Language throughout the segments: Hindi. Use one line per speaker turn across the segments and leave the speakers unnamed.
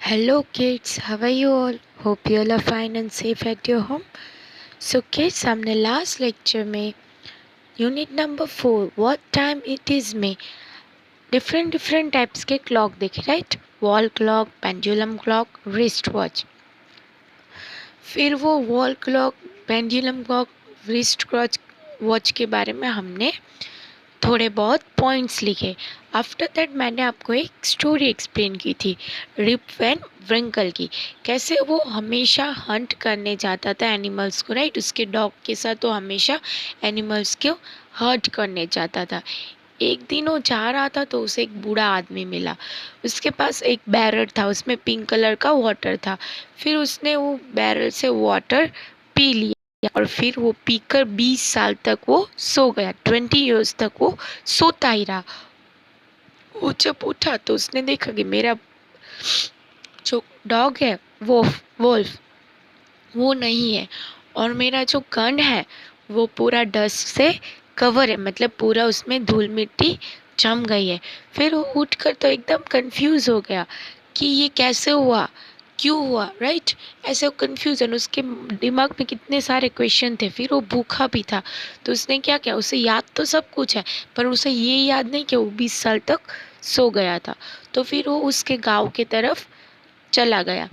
Hello kids, how are you all? Hope you all are fine and safe at your home. So kids, हमने last lecture में unit number 4 what time it is में different types के clock देखे, right? Wall clock, pendulum clock, wrist watch. फिर वो wall clock, pendulum clock, wrist watch के बारे में हमने थोड़े बहुत पॉइंट्स लिखे. आफ्टर दैट मैंने आपको एक स्टोरी एक्सप्लेन की थी रिप वैन व्रिंकल की. कैसे वो हमेशा हंट करने जाता था एनिमल्स को, राइट? उसके डॉग के साथ वो हमेशा एनिमल्स को हर्ट करने जाता था. एक दिन वो जा रहा था तो उसे एक बूढ़ा आदमी मिला. उसके पास एक बैरल था, उसमें पिंक कलर का वाटर था. फिर उसने वो बैरल से वाटर पी लिया और फिर वो पीकर 20 साल तक वो सो गया. 20 ईयर्स तक वो सोता ही रहा. वो जब उठा तो उसने देखा कि मेरा जो डॉग है वो वोल्फ वो नहीं है और मेरा जो गन है वो पूरा डस्ट से कवर है, मतलब पूरा उसमें धूल मिट्टी जम गई है. फिर वो उठकर तो एकदम कंफ्यूज हो गया कि ये कैसे हुआ, क्यों हुआ, राइट? ऐसे कंफ्यूजन, उसके दिमाग में कितने सारे क्वेश्चन थे. फिर वो भूखा भी था तो उसने क्या किया, उसे याद तो सब कुछ है पर उसे ये याद नहीं कि वो 20 साल तक सो गया था. तो फिर वो उसके गांव के तरफ चला गया.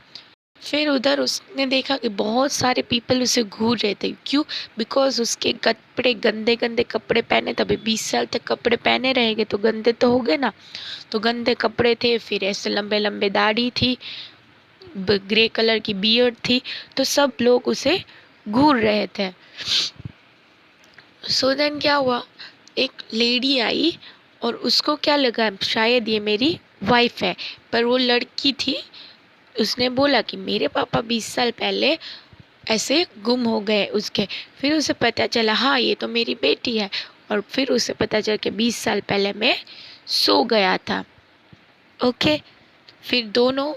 फिर उधर उसने देखा कि बहुत सारे पीपल उसे घूर रहे थे. क्यों? बिकॉज उसके कपड़े गंदे गंदे कपड़े पहने. तभी 20 साल तक कपड़े पहने रहेंगे तो गंदे तो हो गए ना. तो गंदे कपड़े थे, फिर ऐसे लंबे लंबे दाढ़ी थी, ग्रे कलर की बियर्ड थी. तो सब लोग उसे घूर रहे थे. सो देन क्या हुआ, एक लेडी आई और उसको क्या लगा शायद ये मेरी वाइफ है, पर वो लड़की थी. उसने बोला कि मेरे पापा 20 साल पहले ऐसे गुम हो गए उसके. फिर उसे पता चला हाँ ये तो मेरी बेटी है. और फिर उसे पता चला कि 20 साल पहले मैं सो गया था. ओके. फिर दोनों,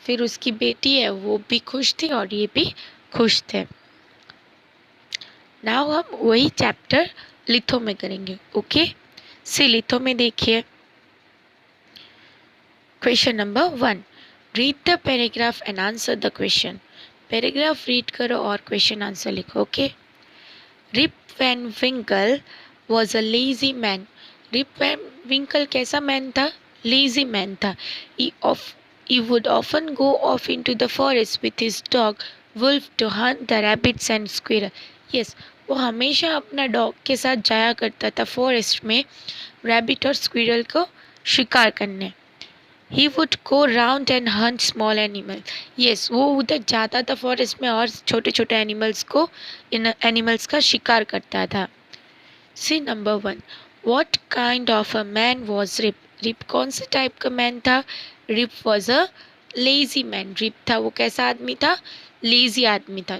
फिर उसकी बेटी है वो भी खुश थी और ये भी खुश थे. नाउ हम वही चैप्टर लिथो में करेंगे. ओके. से लिथो में देखिए question number 1. Read the paragraph and answer the question. Paragraph read करो और क्वेश्चन आंसर लिखो. Okay. Rip Van Winkle was a lazy man. Rip Van Winkle कैसा मैन था? लेजी मैन था. He would often go off into the forest with his dog Wolf to hunt the rabbits and squirrel. Yes, वो हमेशा अपना डॉग के साथ जाया करता था फॉरेस्ट में रैबिट और स्क्विरल को शिकार करने. He would go round and hunt small animals. Yes, वो उधर जाता था फॉरेस्ट में और छोटे छोटे एनिमल्स का शिकार करता था. C number 1. What kind of a man was Rip? Rip कौन से टाइप का मैन था? Rip was a lazy man. Rip था वो कैसा आदमी था? लेजी आदमी था.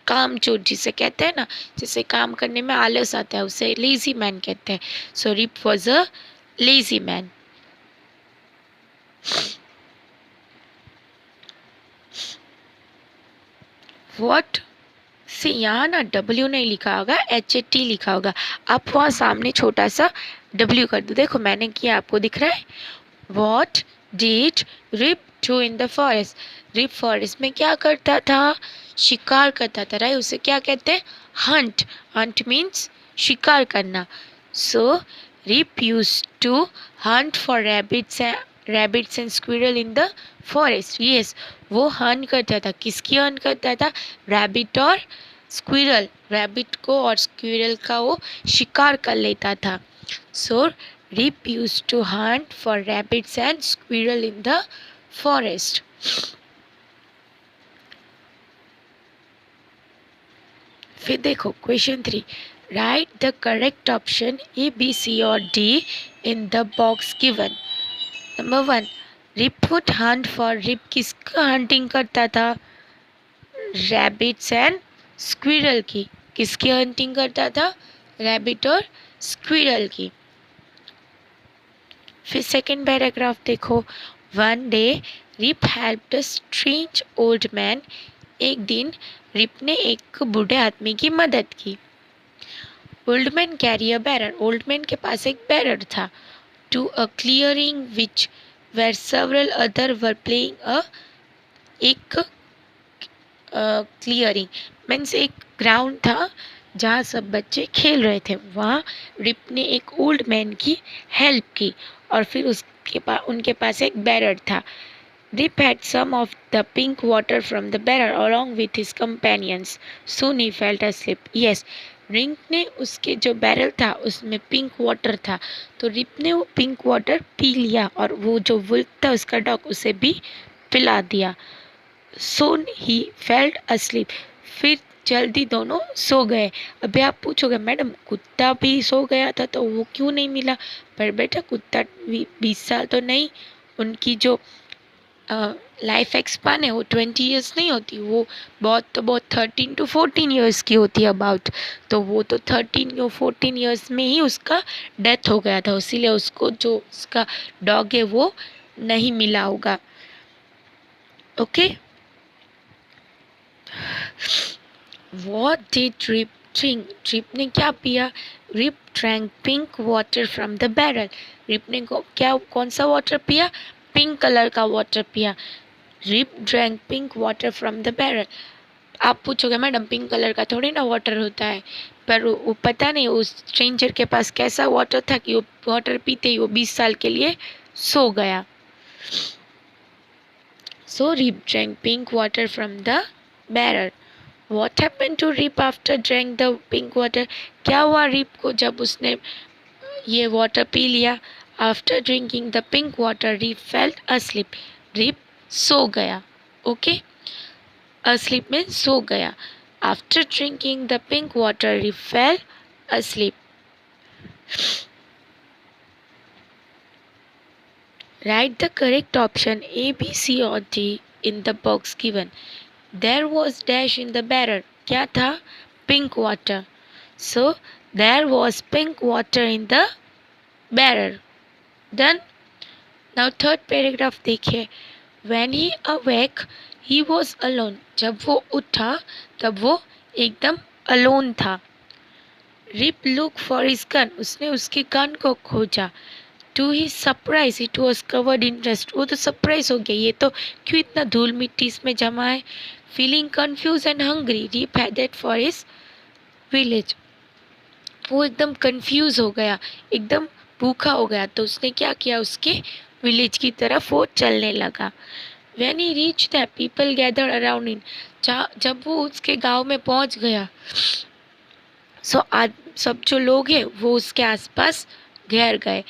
कामचोर जिसे कहते हैं ना, जिसे काम करने में आलस आता है उसे लेजी मैन कहते हैं. So Rip was a lazy man. What see, यहाँ ना W नहीं लिखा होगा, HAT लिखा होगा. आप वहाँ सामने छोटा सा W कर दो. देखो मैंने किया, आपको दिख रहा है. What did Rip do in the forest? Rip forest में क्या करता था? शिकार करता था, राइट? उसे क्या कहते हैं? हंट. हंट मीन्स शिकार करना. So Rip use to hunt for rabbits and squirrel in the forest. Yes, वो हंट करता था. किसकी हंट करता था? रैबिट और स्क्विरल. रैबिट को और स्क्विरल का वो शिकार कर लेता था. सो Rip used to hunt for rabbits and squirrel in the forest. फिर देखो question 3. Right the correct option A, B, C और D in the box given. Number 1. Rip would hunt for. Rip किसका हंटिंग करता था? रैबिट्स एंड स्क्विरल की. किसकी हंटिंग करता था? रैबिट और स्क्विरल की. फिर सेकेंड पैराग्राफ देखो. One day Rip helped a strange old man. एक दिन रिप ने एक बूढ़े आदमी की मदद की. Old man carry a barrel. Old man के पास एक बैरर था. To a clearing which where several other were playing a एक क्लियरिंग मीन्स एक ग्राउंड था जहाँ सब बच्चे खेल रहे थे। वहाँ रिप ने एक ओल्ड मैन की हेल्प की और फिर उसके पास उनके पास एक बैरर था। Rip had some of the pink water from the barrel along with his companions. Soon he fell asleep. Yes, rink ने उसके जो बैरल था उसमें पिंक वाटर था, तो रिप ने वो पिंक वाटर पी लिया और वो जो वुल्फ था उसका डॉग उसे भी पिला दिया। Soon he fell asleep. फिर जल्दी दोनों सो गए। अभी आप पूछोगे मैडम कुत्ता भी सो गया था तो वो क्यों नहीं मिला? पर बेटा कुत्ता 20 साल तो नहीं, उनकी जो लाइफ एक्सपान है वो 20 ईयर्स नहीं होती, वो बहुत तो बहुत 13 to 14 ईयर्स की होती है अबाउट। तो वो तो 13 या 14 ईयर्स में ही उसका डेथ हो गया था, इसीलिए उसको जो उसका डॉग है वो नहीं मिला होगा। Okay, what did Rip drink? Rip ने क्या पिया? Rip drank pink water from the barrel. Rip ने क्या कौन सा वाटर पिया? पिंक कलर का वाटर पिया। Rip drank pink water from the barrel. आप पूछोगे मैडम पिंक कलर का थोड़ी ना वाटर होता है, पर वो पता नहीं उस स्ट्रेंजर के पास कैसा वाटर था कि वो वाटर पीते ही वो 20 साल के लिए सो गया। So Rip drank pink water from the barrel. What happen to Rip after drank the pink water? क्या हुआ रिप को जब उसने ये वाटर पी लिया? After drinking the pink water Rip felt asleep. Rip सो गया। ओके, asleep means सो गया। After drinking the pink water, he fell asleep. Write the correct option A, B, C or D in the box given. There was dash in the barrel. क्या था? Pink water. So there was pink water in the barrel. Done. Now third paragraph देखिए। When he awake, he was alone. जब वो उठा तब वो एकदम alone था। Rip look for his gun. उसने उसके गन को खोजा। To his surprise it was covered in dust. वो तो सरप्राइज हो गया, ये तो क्यों इतना धूल मिट्टी इसमें जमा है। Feeling confuse and hungry Rip headed for his village. वो एकदम कंफ्यूज हो गया, एकदम भूखा हो गया, तो उसने क्या किया, उसके विलेज की तरफ वो चलने लगा। When he reached there, people gathered around him. जब वो उसके गांव में पहुंच गया, आज सब जो लोग हैं वो उसके आसपास घेर गए।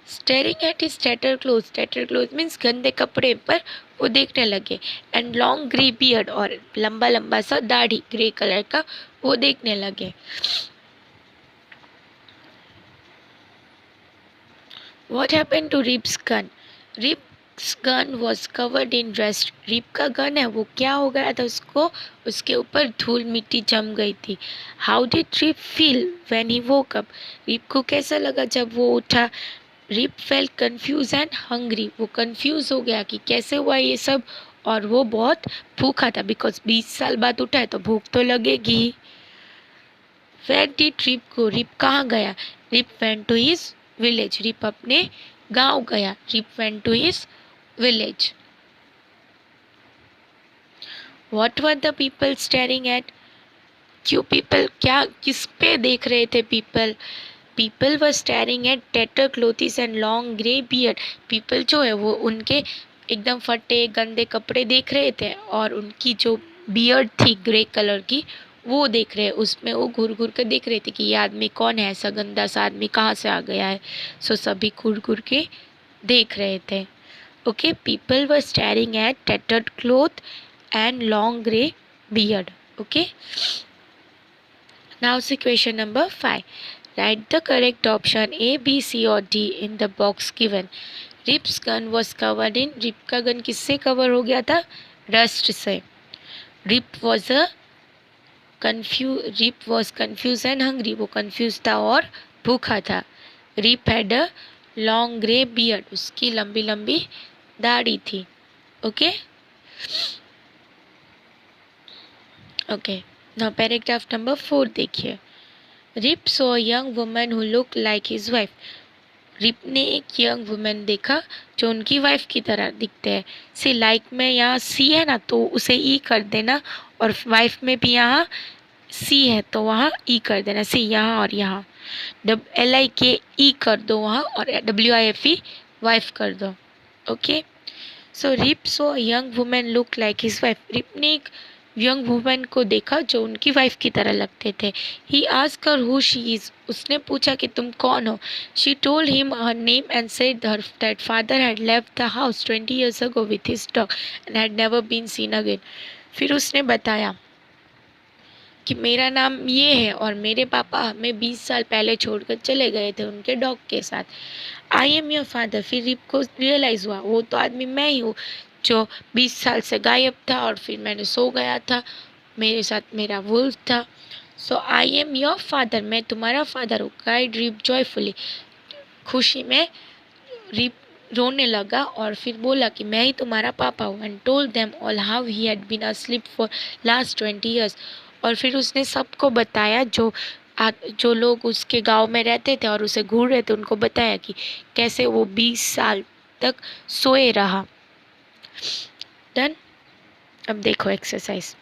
Staring at his tatter cloth means गंदे कपड़े पर वो देखने लगे। एंड लॉन्ग ग्रे बियर्ड, और लंबा लंबा सा दाढ़ी ग्रे कलर का, वो देखने लगे। What happened to Rip's gun? Rip's gun was covered in dust. Rip का गन है वो क्या हो गया था, उसके ऊपर धूल मिट्टी जम गई थी। How did Rip feel when he woke up? रिप को कैसा लगा जब वो उठा? Rip felt confused and hungry. वो कंफ्यूज हो गया कि कैसे हुआ ये सब, और वो बहुत भूखा था, बिकॉज 20 साल बाद उठा है तो भूख तो लगेगी। Where did Rip go? Rip कहाँ गया? Rip went to his village. Rip अपने गांव गया। Rip went to his village. What were the people staring at? क्यों people क्या किस पे देख रहे थे people? People were staring at tattered clothes and long grey beard. People जो है वो उनके एकदम फटे गंदे कपड़े देख रहे थे, और उनकी जो बियर्ड थी ग्रे कलर की वो देख रहे, उसमें वो घूर घूर कर देख रहे थे कि ये आदमी कौन है, ऐसा गंदा सा आदमी कहाँ से आ गया है। सो सभी घूर घूर के देख रहे थे। Okay, people were staring at tattered cloth and long grey beard. Okay, now see question number 5। Write the correct option A, B, C or D in the box given. Rip's gun was covered in. Rip का गन किससे कवर हो गया था? डस्ट से। Rip was confuse and hungry. वो कंफ्यूज था और भूखा था। Rip had a long grey beard. उसकी लंबी लंबी दाढ़ी थी। Okay okay, now paragraph number 4 देखिए। Rip saw a young woman who look like his wife. Rip ने एक यंग वुमेन देखा जो उनकी वाइफ की तरह दिखते हैं। सी लाइक में यहाँ सी है ना, तो उसे ई कर देना, और वाइफ में भी यहाँ सी है तो वहाँ ई कर देना। सी यहाँ और यहाँ LIKE कर दो वहाँ, और WIFE वाइफ कर दो। Okay, so Rip so young women look like his wife. Rip ने एक यंग वुमेन को देखा जो उनकी वाइफ की तरह लगते थे। He asked her who she is. उसने पूछा कि तुम कौन हो। She told him her name and said her that father had left the house 20 years ago with his dog and had never been seen again। फिर उसने बताया कि मेरा नाम ये है और मेरे पापा हमें 20 साल पहले छोड़कर चले गए थे उनके डॉग के साथ। आई एम योर फादर। फिर रिप को रियलाइज़ हुआ वो तो आदमी मैं ही हूँ जो 20 साल से गायब था और फिर मैंने सो गया था, मेरे साथ मेरा वुल्फ था। So I am your father, मैं तुम्हारा फादर हूँ। Cried Rip joyfully. खुशी में रिप रोने लगा और फिर बोला कि मैं ही तुम्हारा पापा हूँ। And told them all how he had been asleep for last 20 years। और फिर उसने सबको बताया जो लोग उसके गांव में रहते थे और उसे घूर रहे थे, उनको बताया कि कैसे वो 20 साल तक सोए रहा। डन। अब देखो exercise.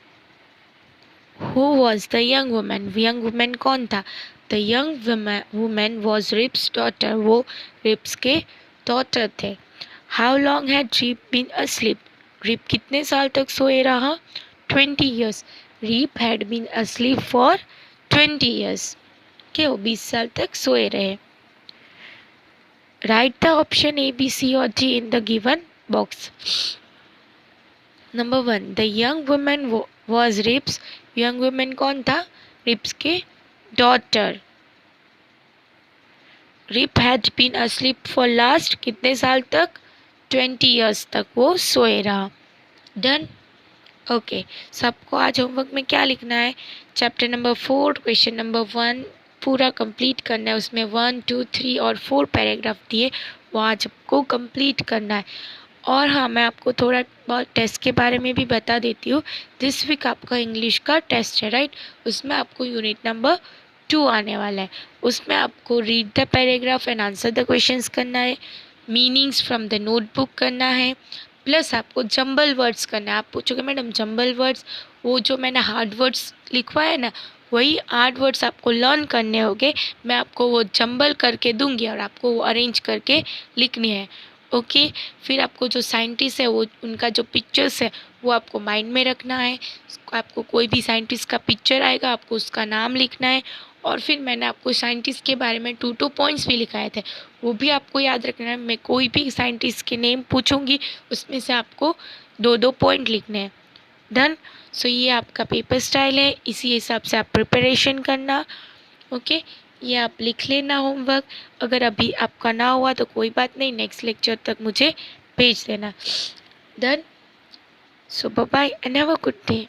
Who was the young women. Young women कौन था? The young women was Rip's daughter. वो रिप्स के डॉटर थे। How long had Rip been asleep. Rip कितने साल तक सोए रहा? 20 years। Rip had been asleep for 20 years। के वो 20 साल तक सोए रहे। Write the option A, B, C और D in the given box. Number 1, the young women was Rip's. Young women कौन था? रिप्स के daughter. Rip had been asleep for last कितने साल तक? 20 years तक वो सोए रहा। डन। ओके, सबको आज होमवर्क में क्या लिखना है? चैप्टर नंबर 4 क्वेश्चन नंबर 1 पूरा कंप्लीट करना है। उसमें 1, 2, 3 और 4 पैराग्राफ दिए, वो आज आपको कंप्लीट करना है। और हाँ, मैं आपको थोड़ा बहुत टेस्ट के बारे में भी बता देती हूँ। दिस वीक आपका इंग्लिश का टेस्ट है, राइट? उसमें आपको यूनिट नंबर 2 आने वाला है। उसमें आपको read the paragraph and answer the questions करना है, मीनिंग्स फ्रॉम द नोटबुक करना है, प्लस आपको जंबल वर्ड्स करना है। आप पूछोगे मैडम जंबल वर्ड्स, वो जो मैंने हार्ड वर्ड्स लिखवाए ना, वही हार्ड वर्ड्स आपको लर्न करने होंगे। मैं आपको वो जंबल करके दूंगी और आपको वो अरेंज करके लिखनी है। ओके, फिर आपको जो साइंटिस्ट है वो उनका जो पिक्चर्स है वो आपको माइंड में रखना है। आपको कोई भी साइंटिस्ट का पिक्चर आएगा, आपको उसका नाम लिखना है। और फिर मैंने आपको साइंटिस्ट के बारे में 2 पॉइंट्स भी लिखाए थे, वो भी आपको याद रखना है। मैं कोई भी साइंटिस्ट के नेम पूछूंगी, उसमें से आपको 2 पॉइंट लिखने हैं। डन। सो ये आपका पेपर स्टाइल है, इसी हिसाब से आप प्रिपरेशन करना। ओके, ये आप लिख लेना होमवर्क। अगर अभी आपका ना हुआ तो कोई बात नहीं, नेक्स्ट लेक्चर तक मुझे भेज देना। Done. So bye bye and have a good day.